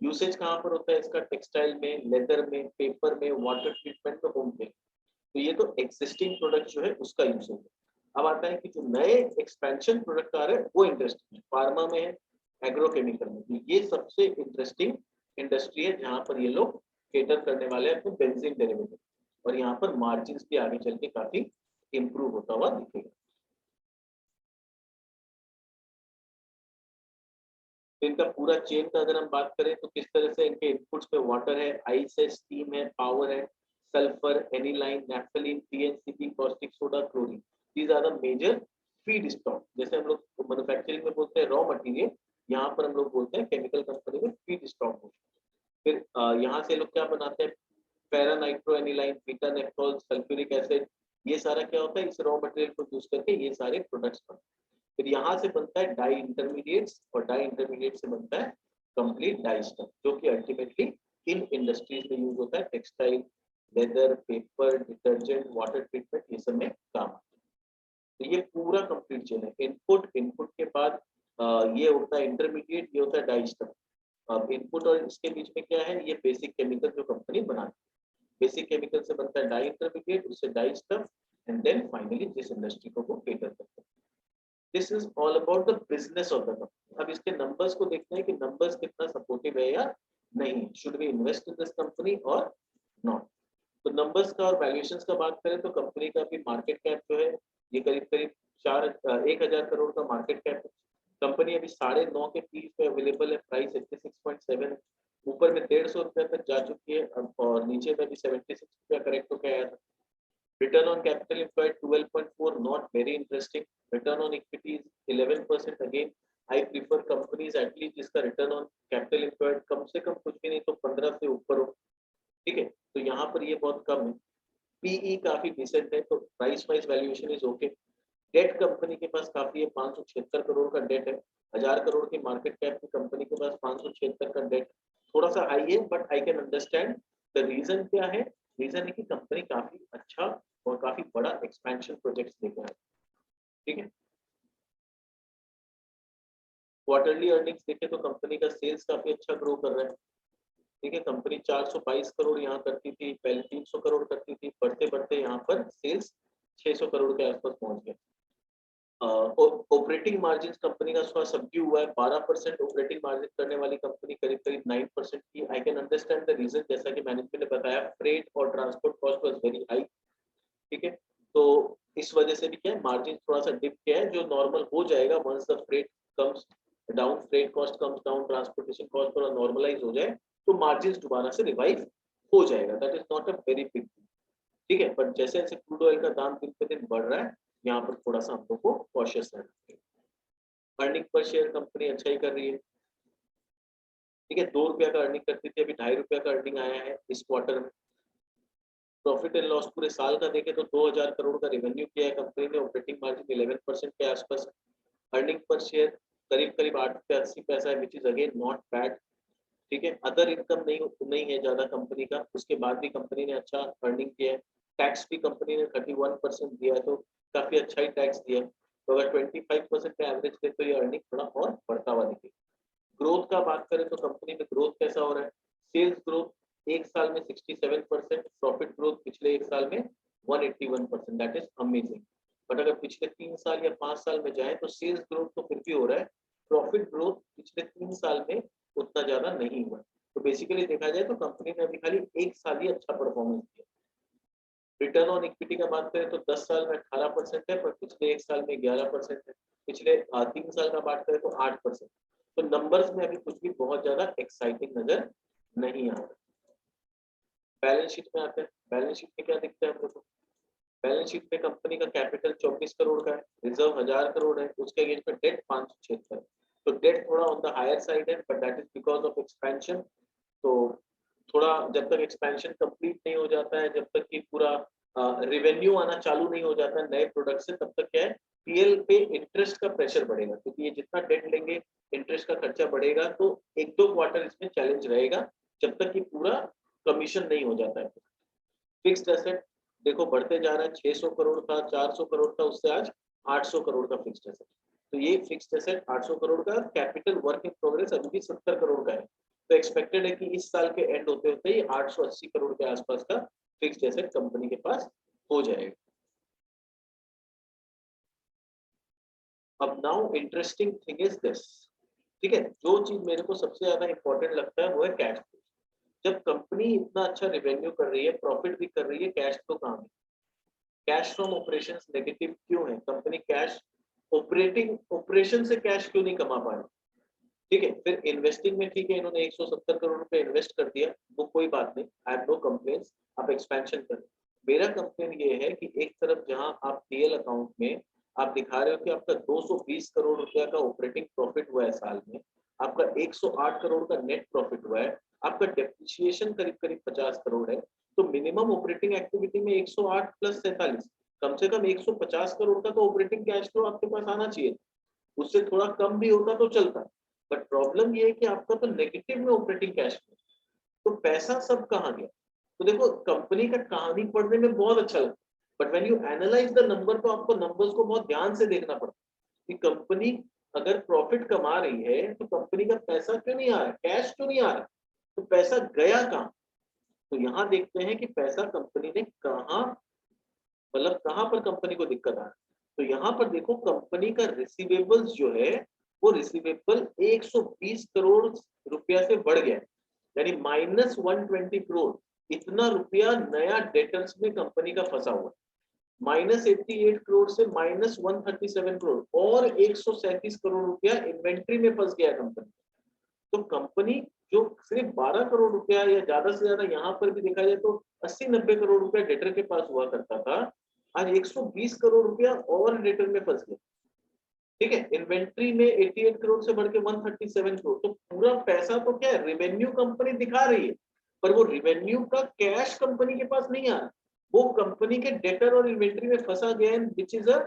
S1: यूसेज कहाँ पर होता है इसका, टेक्सटाइल में, लेदर में, पेपर में, वाटर ट्रीटमेंट में, होम में। तो ये तो एक्सिस्टिंग प्रोडक्ट जो है उसका यूसेज है। अब आता है कि जो नए एक्सपेंशन प्रोडक्ट आ रहे हैं वो इंटरेस्टिंग है, फार्मा में है, एग्रोकेमिकल में। तो ये सबसे इंटरेस्टिंग इंडस्ट्री है जहां पर ये लोग केटर करने वाले हैं अपने बेंजीन डेरिवेटिव, और यहाँ पर मार्जिन भी आगे चल के काफी इंप्रूव होता हुआ दिखेगा। तो इनका पूरा चेन का अगर हम बात करें तो किस तरह से इनके इनपुट्स में वाटर है, आइस है, स्टीम है, पावर है, sulphur, aniline, naphthalene, PNCP, caustic soda, chlorine, these are the major feedstock. जैसे हम लोग मैन्युफैक्चरिंग में बोलते हैं रॉ मटेरियल, यहाँ पर हम लोग बोलते हैं केमिकल कंपनी में फीड स्टॉक। फिर यहाँ से लोग क्या बनाते हैं, para nitro aniline, beta naphthol, sulphuric acid, ये सारा क्या होता है, इस रॉ मटेरियल को यूज करके ये सारे प्रोडक्ट्स बनते हैं। फिर यहाँ से बनता है डाई इंटरमीडिएट्स, और डाई इंटरमीडिएट से बनता है कंप्लीट डाई स्टफ, जो कि अल्टीमेटली इन इंडस्ट्रीज में यूज होता है, textile, leather, paper, detergent, water treatment, ये सब में काम आता है। तो ये पूरा कंप्लीट चेन है, इनपुट, इनपुट के बाद ये होता है इंटरमीडिएट, ये होता है डाई स्टफ। अब इनपुट और इसके बीच में क्या है, ये बेसिक केमिकल जो कंपनी बनाती है। बेसिक केमिकल से बनता है डाई इंटरमीडिएट, उससे dye stuff, and then finally जिस इंडस्ट्री को वो केटर करते हैं। This is all about the business of the company. अब इसके नंबर्स को देखते हैं कि नंबर्स कितना सपोर्टिव है या नहीं, should we invest in this company और नॉट। तो नंबर्स का और वैल्यूएशंस का बात करें तो कंपनी का भी मार्केट कैप जो है ये करीब करीब 1,000 करोड़ का मार्केट कैप है। कंपनी अभी 9.5 के पीस पे अवेलेबल है, प्राइस 86.7 है, ऊपर में 150 रुपया तक जा चुकी है, और नीचे में भी 76 रुपया करेक्ट होकर आया था। Return on capital employed 12.4, not very interesting. Return on equity is 11%. Again, I prefer companies at least जिसका return on capital employed कम से कम कुछ भी नहीं तो 15 से ऊपर हो, ठीक है। तो यहाँ पर ये बहुत कम है। PE काफी डिसेंट है, तो price wise valuation is okay. Debt company के पास काफी है, 576 करोड़ का डेट है, 1000 करोड़ की मार्केट कैप की कंपनी के पास 576 का डेट थोड़ा सा हाई है, but I can understand the reason. क्या है रीजन? है कि कंपनी काफी अच्छा और काफी बड़ा एक्सपेंशन प्रोजेक्ट्स लेकर है। ठीक है, क्वार्टरली अर्निंग्स देखें तो कंपनी का सेल्स काफी अच्छा ग्रो कर रहा है। ठीक है, कंपनी 422 करोड़ यहाँ करती थी, पहले 300 करोड़ करती थी, बढ़ते बढ़ते यहाँ पर सेल्स 600 करोड़ के आसपास पहुंच गए। ऑपरेटिंग मार्जिन कंपनी का थोड़ा सबड्यू हुआ है, 12% ऑपरेटिंग मार्जिन करने वाली कंपनी करीब करीब 9% की। I can understand the reason, जैसा कि मैनेजमेंट ने बताया, फ्रेट और transport cost was very high. ठीक है, तो इस वजह से भी क्या है, मार्जिन थोड़ा सा डिप किया है, जो नॉर्मल हो जाएगा once the freight comes down, freight cost comes down, transportation cost थोड़ा नॉर्मलाइज हो जाए तो मार्जिन दोबारा से रिवाइव हो जाएगा। That is not a very big. ठीक है, बट जैसे जैसे क्रूड ऑयल का दाम दिन पे दिन बढ़ रहा है, यहाँ पर थोड़ा सा हम लोग को कॉशियस रहना चाहिए। अर्निंग पर शेयर कंपनी अच्छा ही कर रही है। ठीक है, 2 रुपया का अर्निंग करती थी, अभी 2.5 रुपया का अर्निंग आया है इस क्वार्टर में। प्रॉफिट एंड लॉस पूरे साल का देखें तो 2000 करोड़ का रेवेन्यू किया है कंपनी ने, ऑपरेटिंग मार्जिन 11% के आसपास। अर्निंग पर शेयर करीब करीब 8 रुपया 80 पैसा है, which is again not bad. ठीक है, अदर इनकम नहीं है ज्यादा कंपनी का, उसके बाद भी कंपनी ने अच्छा अर्निंग किया है। टैक्स भी कंपनी ने 31% दिया है, तो काफी अच्छा ही टैक्स दिया है। तो अगर 25% का एवरेज दे तो ये अर्निंग थोड़ा और बढ़ता हुआ दिखेगा। ग्रोथ का बात करें तो कंपनी में ग्रोथ कैसा हो रहा है? सेल्स ग्रोथ एक साल में 67%, प्रॉफिट ग्रोथ पिछले एक साल में 181%, दैट इज अमेजिंग। बट अगर पिछले 3 साल या 5 साल में जाए तो सेल्स ग्रोथ तो फिर भी हो रहा है, प्रॉफिट ग्रोथ पिछले 3 साल में उतना ज्यादा नहीं हुआ। तो बेसिकली देखा जाए तो कंपनी ने अभी खाली एक साल ही अच्छा परफॉर्मेंस दिया। रिटर्न ऑन इक्विटी का बात करें तो 10 साल में 18% है, पर पिछले एक साल में 11% है। पिछले 3 साल का बात करें तो 8%। तो नंबर्स में अभी कुछ भी बहुत ज्यादा एक्साइटिंग नजर नहीं आ रहा। बैलेंस शीट में आते हैं, बैलेंस शीट में क्या दिखता है हम लोग को? बैलेंस शीट में कंपनी का कैपिटल 24 करोड़ का है, रिजर्व 1000 करोड़ है, उसके अगेंस्ट में डेट 576 है। तो डेट थोड़ा ऑन द हायर साइड है, but that is because of expansion. तो थोड़ा जब तक एक्सपेंशन कंप्लीट नहीं हो जाता है, जब तक कि पूरा रेवेन्यू आना चालू नहीं हो जाता है नए प्रोडक्ट से, तब तक क्या है, पीएल पे इंटरेस्ट का प्रेशर बढ़ेगा, क्योंकि ये जितना डेट लेंगे इंटरेस्ट का खर्चा बढ़ेगा। तो 1-2 क्वार्टर इसमें चैलेंज रहेगा जब तक कि पूरा कमीशन नहीं हो जाता है। फिक्स्ड एसेट देखो बढ़ते जा रहा है, 600 करोड़ था, 400 करोड़ था, उससे आज 800 करोड़ का फिक्स्ड एसेट। तो ये फिक्स्ड एसेट 800 करोड़ का, कैपिटल वर्क इन प्रोग्रेस अभी भी 70 करोड़ का है। तो एक्सपेक्टेड है कि इस साल के एंड होते होते ही 880 करोड़ के आसपास का फिक्स्ड एसेट कंपनी के पास हो जाएगा। अब now interesting thing is this. ठीक है, जो चीज मेरे को सबसे ज्यादा इंपॉर्टेंट लगता है वो है कैश फ्लो। जब कंपनी इतना अच्छा रेवेन्यू कर रही है, प्रॉफिट भी कर रही है, कैश फ्लो कहाँ है? कैश फ्रॉम ऑपरेशंस नेगेटिव क्यों है? कंपनी कैश ऑपरेशन से कैश क्यों नहीं कमा पा रही? ठीक है, फिर इन्वेस्टिंग में ठीक है, इन्होंने 170 करोड़ रुपए इन्वेस्ट कर दिया, वो कोई बात नहीं, आई हैव नो कंप्लेंट्स, आप एक्सपेंशन करें। मेरा कंप्लेन ये है कि एक तरफ जहां आप पीएल अकाउंट में आप दिखा रहे हो कि आपका 220 करोड़ रुपया का ऑपरेटिंग प्रॉफिट हुआ है साल में, आपका 108 करोड़ का नेट प्रॉफिट हुआ है, आपका डेप्रिसिएशन करीब करीब 50 करोड़ है। तो मिनिमम ऑपरेटिंग एक्टिविटी में 108 प्लस 47, कम से कम 150 करोड़ का तो ऑपरेटिंग कैश फ्लो आपके पास आना चाहिए। उससे थोड़ा कम भी होता तो चलता, बट प्रॉब्लम ये है कि आपका तो नेगेटिव में ऑपरेटिंग कैश फ्लो। तो पैसा सब कहाँ गया? तो देखो, कंपनी का कहानी पढ़ने में बहुत अच्छा लगता है, but when you analyse the number तो आपको नंबर्स को बहुत ध्यान से देखना पड़ता है कि कंपनी अगर प्रॉफिट कमा रही है तो कंपनी का पैसा क्यों नहीं आ रहा, कैश क्यों नहीं आ रहा, तो पैसा गया कहाँ? तो यहाँ देखते हैं कि पैसा कंपनी ने कहाँ, मतलब कहाँ पर कंपनी को दिक्कत आ रही है। तो यहाँ पर देखो, कंपनी का रिसीवेबल्स जो है वो रिसीवेबल 120 करोड़ रुपया से बढ़ गया है, यानी -120 करोड़। इतना रुपया नया डेटर्स में कंपनी का फंसा हुआ है। -88 करोड़ से -137 करोड़ और 137 करोड़ रुपया इन्वेंट्री में फंस गया कंपनी। तो कंपनी जो सिर्फ 12 करोड़ रुपया या ज्यादा से ज्यादा यहाँ पर भी देखा जाए तो 80-90 करोड़ रुपया डेटर के पास हुआ करता था, आज 120 करोड़ रुपया और डेटर में फंस गया। ठीक है, इन्वेंट्री में 88 करोड़ से बढ़ के 137 करोड़। तो पूरा पैसा तो क्या है, रेवेन्यू कंपनी दिखा रही है, पर वो रेवेन्यू का कैश कंपनी के पास नहीं आ रहा, वो कंपनी के डेटर और इन्वेंट्री में फंसा गया है, which is a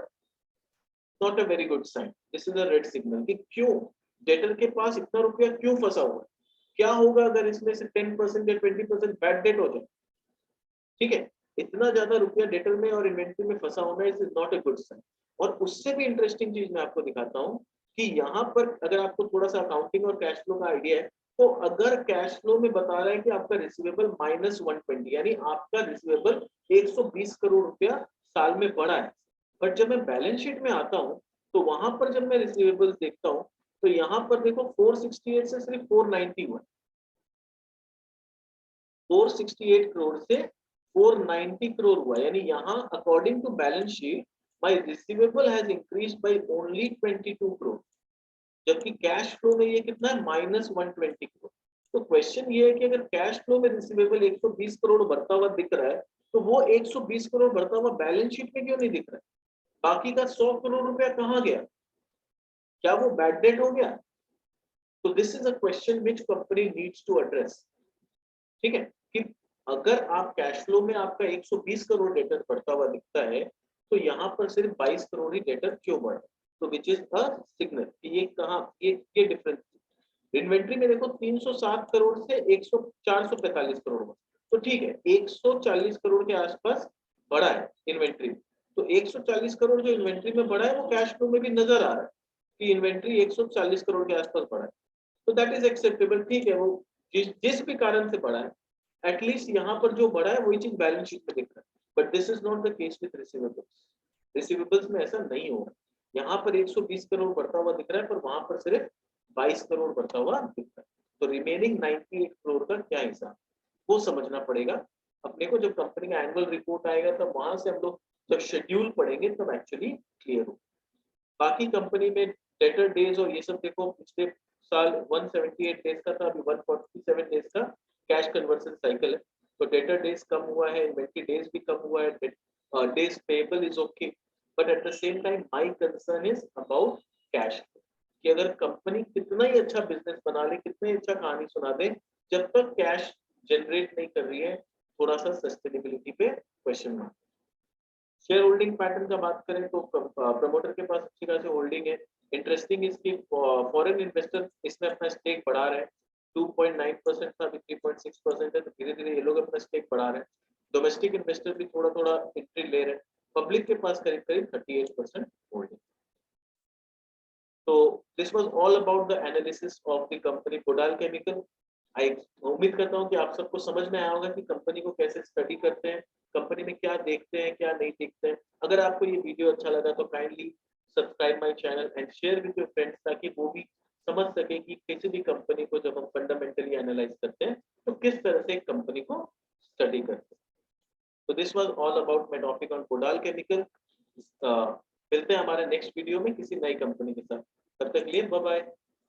S1: not a very good sign, this is a red signal कि क्यों डेटर के पास इतना रुपया क्यों फंसा हुआ है, क्या होगा अगर इसमें से 10% या 20% बैड डेट हो जाए। ठीक है, इतना ज्यादा रुपया डेटर में और इन्वेंट्री में फंसा होना is not a good sign. और उससे भी इंटरेस्टिंग चीज मैं आपको दिखाता हूँ कि यहाँ पर अगर आपको थोड़ा सा अकाउंटिंग और कैश फ्लो का आइडिया है, तो अगर कैश फ्लो में बता रहा है कि आपका रिसीवेबल -120, यानी आपका रिसीवेबल 120 करोड़ रुपया साल में बढ़ा है, बट जब मैं बैलेंस शीट में आता हूँ तो वहां पर जब मैं रिसीवेबल्स देखता हूँ तो यहाँ पर देखो 468 से सिर्फ 491, 468 करोड़ से 490 करोड़ हुआ, यानी यहाँ according to balance sheet my receivable has increased by only 22 crore, जबकि कैश फ्लो में ये कितना है -120 करोड़। तो क्वेश्चन ये है कि अगर कैश फ्लो में रिसीवेबल 120 करोड़ बढ़ता हुआ दिख रहा है तो वो 120 करोड़ बढ़ता हुआ बैलेंस शीट में क्यों नहीं दिख रहा है, बाकी का 100 करोड़ रुपया कहाँ गया, क्या वो बैड डेट हो गया। तो this is a question which company needs to address. ठीक है, कि अगर आप कैश फ्लो में आपका 120 करोड़ डेटर बढ़ता हुआ दिखता है तो यहाँ पर सिर्फ 22 करोड़ ही डेटर क्यों बढ़ा, तो विच इज अ सिग्नल कि ये कहाँ ये डिफरेंस। इन्वेंट्री में देखो 307 करोड़ से 445 करोड़ में, तो ठीक है 140 करोड़ के आसपास बढ़ा है इन्वेंट्री। तो 140 करोड़ जो इन्वेंट्री में बढ़ा है वो कैश फ्लो में भी नजर आ रहा है कि इन्वेंट्री 140 करोड़ के आसपास बढ़ा है, तो दैट इज एक्सेप्टेबल। ठीक है, वो जिस भी कारण से बढ़ा है, एटलीस्ट यहाँ पर जो बढ़ा है वही चीज बैलेंस शीट में दिख रहा है, but this is not the case with receivables. Receivables में ऐसा नहीं होगा, यहाँ पर 120 करोड़ बढ़ता हुआ दिख रहा है पर वहां पर सिर्फ 22 करोड़ बढ़ता हुआ दिख रहा है। तो रिमेनिंग 98 करोड़ का क्या हिसाब, वो समझना पड़ेगा अपने को। जब कंपनी का एनुअल रिपोर्ट आएगा तब वहां से हम लोग जब शेड्यूल पढ़ेंगे तब एक्चुअली क्लियर हो। बाकी कंपनी में डेटर डेज और ये सब देखो, पिछले साल 178 डेज का था, अभी 147 डेज का कैश कन्वर्जन साइकिल है। तो डेटर डेज कम हुआ है, इन्वेंट्री डेज भी कम हुआ है, days payable is okay, but at the same time my concern is about cash, कि अगर कंपनी कितना ही अच्छा बिजनेस बना ले, कितनी अच्छा कहानी सुना दे, जब तक कैश जनरेट नहीं कर रही है थोड़ा सा सस्टेनेबिलिटी पे question mark. Share holding pattern का बात करें तो प्रमोटर के पास अच्छी खासी होल्डिंग है। इंटरेस्टिंग इसकी फॉरेन इन्वेस्टर इसमें अपना स्टेक बढ़ा रहे हैं, 2.9% था, अभी 3.6% है, तो धीरे धीरे ये लोग अपना स्टेक बढ़ा रहे हैं। डोमेस्टिक इन्वेस्टर भी थोड़ा थोड़ा एंट्री ले रहे हैं, पब्लिक के पास करीब करीब 38% होल्डिंग। तो this was all about the analysis of the company Bodal chemical. आई उम्मीद करता हूँ कि आप सबको समझ में आया होगा कि कंपनी को कैसे स्टडी करते हैं, कंपनी में क्या देखते हैं क्या नहीं देखते हैं। अगर आपको ये वीडियो अच्छा लगा तो kindly subscribe my channel and share with your friends, ताकि वो भी समझ सके कि किसी भी कंपनी को जब हम फंडामेंटली एनालाइज करते हैं तो किस तरह से एक कंपनी को स्टडी करते हैं। तो this was all about my topic on Bodal chemical. मिलते हैं हमारे नेक्स्ट वीडियो में किसी नई कंपनी के साथ, तब तक के लिए बाय बाय।